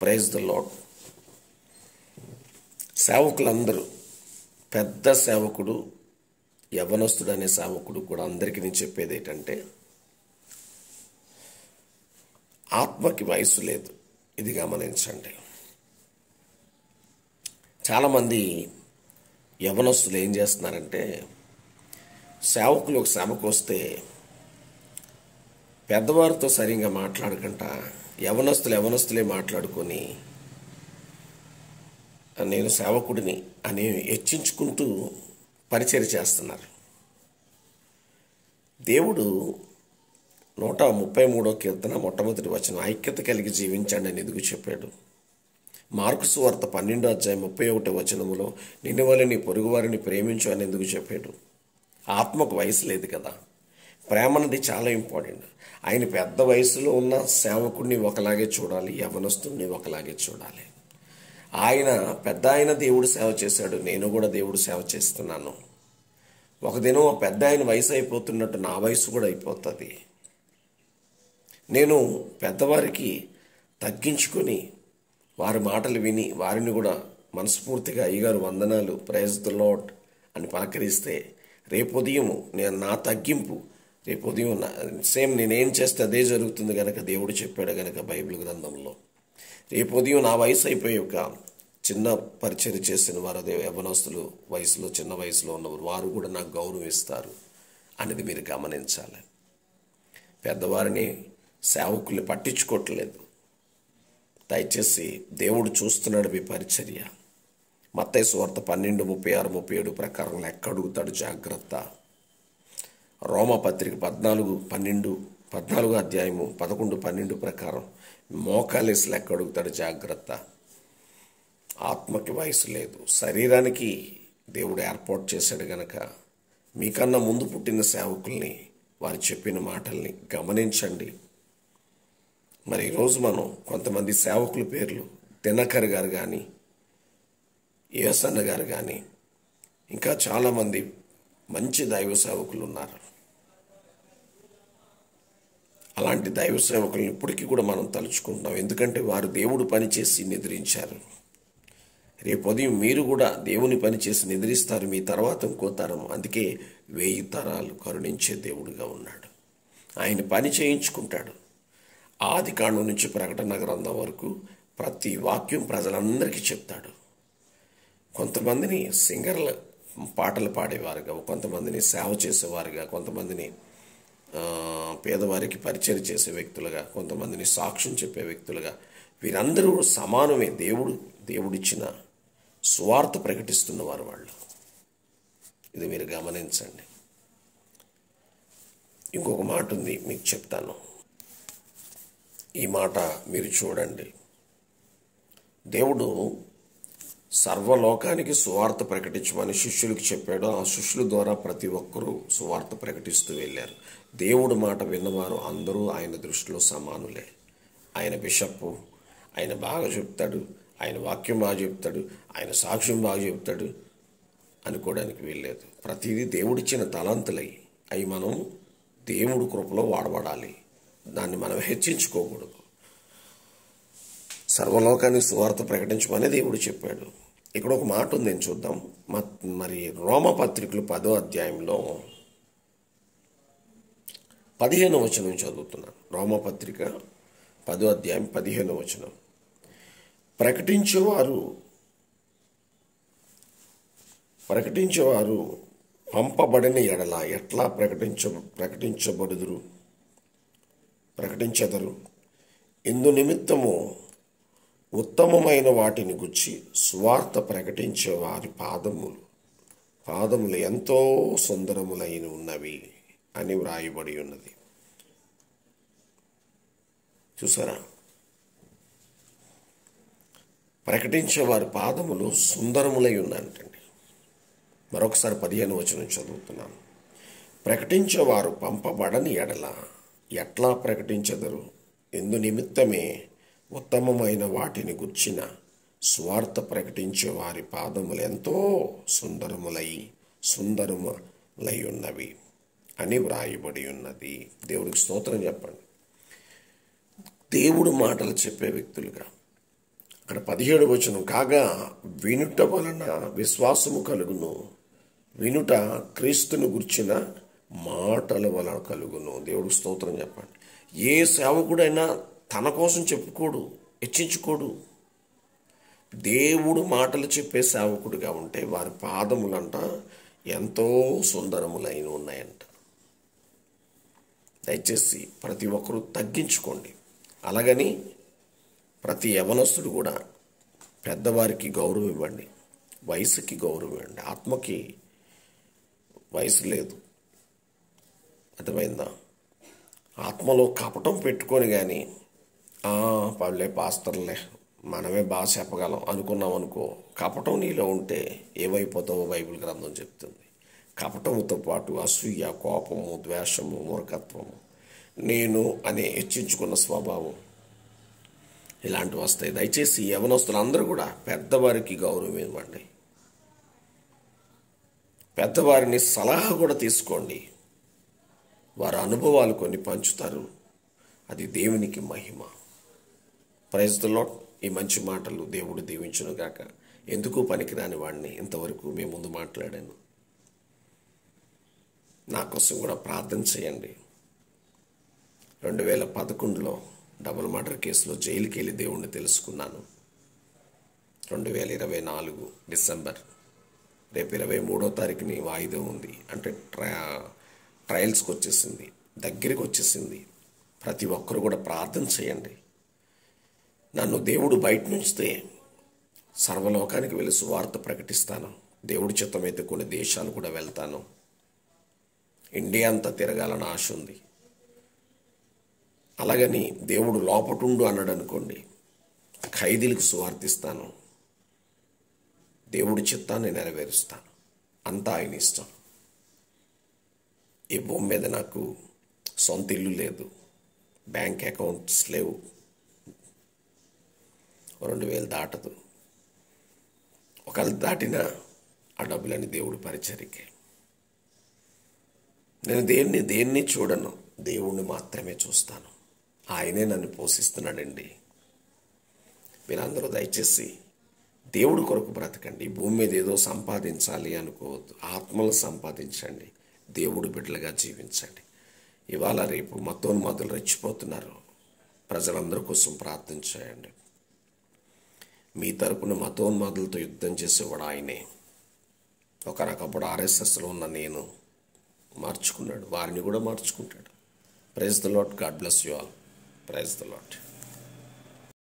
Praise the lord. సేవకులందరూ పెద్ద సేవకుడు, యవ్వనస్తుడు అనే సేవకుడు కూడా అందరికీ నేను చెప్పేది ఏంటంటే, ఆత్మకి వయసు లేదు. ఇది గమనించండి. చాలామంది యవ్వనస్తులు ఏం చేస్తున్నారంటే, సేవకులు ఒక సభకు వస్తే పెద్దవారితో సరిగ్గా మాట్లాడకుండా యవనస్తులే మాట్లాడుకొని నేను సేవకుడిని అని హెచ్చించుకుంటూ పరిచర్య చేస్తున్నారు. దేవుడు 133వ కీర్తన మొట్టమొదటి వచనం, ఐక్యత కలిగి జీవించండి అని ఎందుకు చెప్పాడు? మార్కు సువార్త 12వ అధ్యాయం 31వ వచనములో నిన్నువలె నీ పొరుగువారిని ప్రేమించు అని ఎందుకు చెప్పాడు? ఆత్మకు వయసు లేదు కదా. ప్రేమ అనేది చాలా ఇంపార్టెంట్. ఆయన పెద్ద వయసులో ఉన్న సేవకుడిని ఒకలాగే చూడాలి, యవనస్తుడిని ఒకలాగే చూడాలి. ఆయన దేవుడు సేవ చేశాడు, నేను కూడా దేవుడు సేవ చేస్తున్నాను. ఒక దినం పెద్ద ఆయన వయసు అయిపోతున్నట్టు నా వయసు కూడా అయిపోతుంది. నేను పెద్దవారికి తగ్గించుకొని వారి మాటలు విని వారిని కూడా మనస్ఫూర్తిగా అయ్యగారు వందనాలు, ప్రైజ్ ద లార్డ్ అని పలకరిస్తే రేపు ఉదయం నా తగ్గింపు రేపు ఉదయం సేమ్ నేనేం చేస్తే అదే జరుగుతుంది కనుక దేవుడు చెప్పాడు కనుక బైబిల్ గ్రంథంలో. రేపు ఉదయం నా వయసు అయిపోయి ఒక చిన్న పరిచయం చేసిన వారు, అదే యవ్వనస్తులు వయసులో చిన్న వయసులో ఉన్నవారు, వారు కూడా నాకు గౌరవిస్తారు అనేది మీరు గమనించాలి. పెద్దవారిని సేవకుల్ని పట్టించుకోవట్లేదు. దయచేసి దేవుడు చూస్తున్నాడు మీ పరిచర్య. మత్తయి సువార్త 12:36-37 ప్రకారం లెక్క అడుగుతాడు, జాగ్రత్త. రోమపత్రిక 14 అధ్యాయము 11-12 ప్రకారం మోకాలేసి లెక్క అడుగుతాడు, జాగ్రత్త. ఆత్మకి వయసు లేదు. శరీరానికి దేవుడు ఏర్పాటు చేశాడు గనక మీకన్నా ముందు పుట్టిన సేవకుల్ని, వారు చెప్పిన మాటల్ని గమనించండి. మరి ఈరోజు మనం కొంతమంది సేవకుల పేర్లు, దినకర్ గారు కానీ, యేసన్న గారు కానీ, ఇంకా చాలామంది మంచి దైవ సేవకులు ఉన్నారు. అలాంటి దైవ సేవకులను ఇప్పటికీ కూడా మనం తలుచుకుంటున్నాం. ఎందుకంటే వారు దేవుడు పనిచేసి నిద్రించారు. రేపు ఉదయం మీరు కూడా దేవుని పనిచేసి నిద్రిస్తారు. మీ తర్వాత ఇంకో తరం. అందుకే 1000 తరాలు కరుణించే దేవుడుగా ఉన్నాడు. ఆయన పని చేయించుకుంటాడు. ఆది కాండం నుంచి ప్రకటన గ్రంథం వరకు ప్రతి వాక్యం ప్రజలందరికీ చెప్తాడు. కొంతమందిని సింగర్ల పాటలు పాడేవారుగా, కొంతమందిని సేవ చేసేవారుగా, కొంతమందిని పేదవారికి పరిచయం చేసే వ్యక్తులుగా, కొంతమందిని సాక్ష్యం చెప్పే వ్యక్తులుగా, వీరందరూ సమానమే. దేవుడిచ్చిన సువార్త ప్రకటిస్తున్నవారు వాళ్ళు. ఇది మీరు గమనించండి. ఇంకొక మాట ఉంది, మీకు చెప్తాను. ఈ మాట మీరు చూడండి. దేవుడు సర్వలోకానికి సువార్త ప్రకటించమని శిష్యులకు చెప్పాడు. ఆ శిష్యుల ద్వారా ప్రతి ఒక్కరూ సువార్త ప్రకటిస్తూ వెళ్ళారు. దేవుడు మాట విన్నవారు అందరూ ఆయన దృష్టిలో సమానులే. ఆయన బిషప్పు, ఆయన బాగా చెప్తాడు, ఆయన వాక్యం బాగా చెప్తాడు, ఆయన సాక్ష్యం బాగా చెప్తాడు అనుకోవడానికి వీల్లేదు. ప్రతిదీ దేవుడిచ్చిన తలాంతులై అవి మనం దేవుడు కృపలో వాడబడాలి. దాన్ని మనం హెచ్చించుకోకూడదు. సర్వలోకానికి సువార్త ప్రకటించమని దేవుడు చెప్పాడు. ఇక్కడ ఒక మాట ఉంది, నేను చూద్దాం. మరి రోమపత్రికలు 10వ అధ్యాయంలో 15వ వచనం చదువుతున్నాను. రోమపత్రిక 10వ అధ్యాయం 15వ వచనం. ప్రకటించేవారు పంపబడిన ఎడల ఎట్లా ప్రకటించెదరు? ఇందు నిమిత్తము ఉత్తమమైన వాటిని గుచ్చి సువార్త ప్రకటించే వారి పాదములు ఎంతో సుందరములైన ఉన్నవి అని వ్రాయబడి ఉన్నది. చూసారా? ప్రకటించే వారి పాదములు సుందరములై ఉన్నాయంటండి. మరొకసారి 15వ వచనం చదువుతున్నాను. ప్రకటించేవారు పంపబడని ఎడల ఎట్లా ప్రకటించెదరు? ఎందు నిమిత్తమే ఉత్తమమైన వాటిని గుర్చిన స్వార్థ ప్రకటించే వారి పాదములు ఎంతో సుందరములై ఉన్నవి అని వ్రాయబడి ఉన్నది. దేవుడికి స్తోత్రం చెప్పండి. దేవుడు మాటలు చెప్పే వ్యక్తులుగా, అక్కడ 17 వచనం, కాగా వినుట వలన విశ్వాసము కలుగును, వినుట క్రీస్తును గుర్చిన మాటల వలన కలుగును. దేవుడు స్తోత్రం చెప్పండి. ఏ సేవకుడైనా తన కోసం చెప్పుకోడు, హెచ్చించుకోడు. దేవుడు మాటలు చెప్పే సేవకుడిగా ఉంటే వారి పాదములంట ఎంతో సుందరములైన ఉన్నాయంట. దయచేసి ప్రతి ఒక్కరూ తగ్గించుకోండి. అలాగని ప్రతి యవనస్తుడు కూడా పెద్దవారికి గౌరవం ఇవ్వండి, వయసుకి గౌరవం ఇవ్వండి. ఆత్మకి వయసు లేదు, అర్థమైందా? ఆత్మలో కపటం పెట్టుకొని కానీ పర్లే పాస్తర్లే మనమే బాగా చెప్పగలం అనుకున్నాం అనుకో, కపటం నీలో ఉంటే ఏమైపోతావో బైబిల్ గ్రంథం చెప్తుంది. కపటముతో పాటు అసూయ, కోపము, ద్వేషము, మూర్ఖత్వము, నేను అనే హెచ్చించుకున్న స్వభావం ఇలాంటివి వస్తాయి. దయచేసి యవనస్తులందరూ కూడా పెద్దవారికి గౌరవం ఇవ్వండి, పెద్దవారిని సలహా కూడా తీసుకోండి. వారి అనుభవాలు కొన్ని పంచుతారు, అది దేవునికి మహిమ. Praise the lord. ఈ మంచి మాటలు దేవుడు దీవించును గాక. ఎందుకు పనికిరాని వాడిని ఇంతవరకు మీ ముందు మాట్లాడాను. నా కోసం కూడా ప్రార్థన చేయండి. 2011లో డబుల్ మర్డర్ కేసులో జైలుకి వెళ్ళి దేవుణ్ణి తెలుసుకున్నాను. 2024 డిసెంబర్, రేపు 23వ తారీఖుని వాయిదా ఉంది. అంటే ట్రయల్స్కి వచ్చేసింది, దగ్గరికి వచ్చేసింది. ప్రతి ఒక్కరు కూడా ప్రార్థన చేయండి. నన్ను దేవుడు బయట నుంచితే సర్వలోకానికి వెళ్ళి సువార్త ప్రకటిస్తాను. దేవుడి చిత్తమైతే కొన్ని దేశాలు కూడా వెళ్తాను. ఇండియా అంతా తిరగాలని ఆశ ఉంది. అలాగని దేవుడు లోపటుండు అన్నాడు అనుకోండి, ఖైదీలకు సువార్తిస్తాను. దేవుడి చిత్తాన్ని నెరవేరుస్తాను. అంతా ఆయన ఇష్టం. ఈ భూమి మీద నాకు సొంత ఇల్లు లేదు, బ్యాంక్ అకౌంట్స్ లేవు, 2000 దాటదు. ఒకవేళ దాటినా ఆ డబ్బులని దేవుడి పరిచర్యకే. నేను దేన్ని చూడను, దేవుణ్ణి మాత్రమే చూస్తాను. ఆయనే నన్ను పోషిస్తున్నాడండి. మీరందరూ దయచేసి దేవుడి కొరకు బ్రతకండి. ఈ భూమి మీద ఏదో సంపాదించాలి అనుకోవద్దు. ఆత్మలు సంపాదించండి, దేవుడి బిడ్డలుగా జీవించండి. ఇవాళ రేపు మతోన్మాదులు రెచ్చిపోతున్నారు. ప్రజలందరి కోసం ప్రార్థన చేయండి. మీ తరపున మతోన్మాదులతో యుద్ధం చేసేవాడు ఆయనే. ఒకనకప్పుడు ఆర్ఎస్ఎస్లో ఉన్న నేను మార్చుకున్నాడు, వారిని కూడా మార్చుకుంటాడు. Praise the lord. God bless you all. Praise the lord.